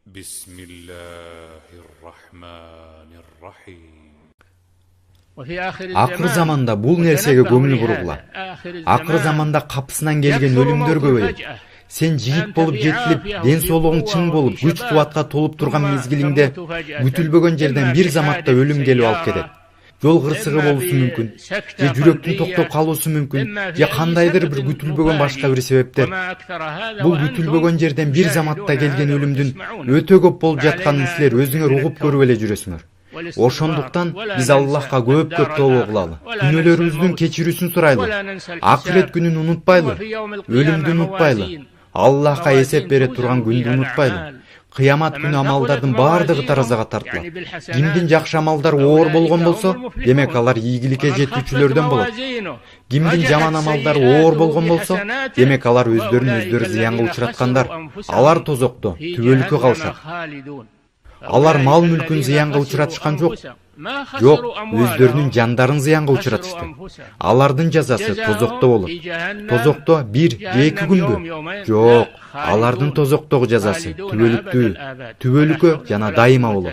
Bismillahirrahmanirrahim. Акыр заманда бул нерсеге көңүл буругула. Акыр заманда капысынан келген өлүмдөр көбөйөт. Сен жигит болуп жетилип, ден соолугуң чың болуп, күч кубатка толуп турган мезгилиңде күтүлбөгөн жерден бир заматта өлүм келип алып кетет. Жол кырсыгы болушу мүмкүн, же жүрөктүн токтоп калуусу мүмкүн, же кандайдыр бир күтүлбөгөн башка бир себептер. Бул күтүлбөгөн жерден бир заматта келген өлүмдүн өтө көп болуп жатканын силер өзүңөр угуп көрүп эле жүрөсүңөр. Ошондуктан биз Аллахка көп тообо кылалы. Күнөөлөрүбүздүн кечирүүсүн сурайлы. Акырет күнүн унутпайлы. Өлүмдү унутпайлы. Аллахка эсеп бере турган күндү унутпайлы. Кыямат күнү амалдардын баардыгы таразага тартылат. Кимдин жакшы амалдары оор болгон болсо, демек алар ийгиликке жетүүчүлөрдөн болот. Кимдин жаман амалдары оор болгон болсо, демек алар өздөрүн зыянга учураткандар. Алар тозокто, түбөлүккө калышат. Алар мал мүлкүн зыянга учуратышкан жок. Жок, өздөрүнүн жандарын зыянга учуратышты. Алардын жазасы тозокто болот. Тозокто 1 же 2 күнбү? Жок, алардын тозоктогу жазасы түбөлүккө жана дайыма болот.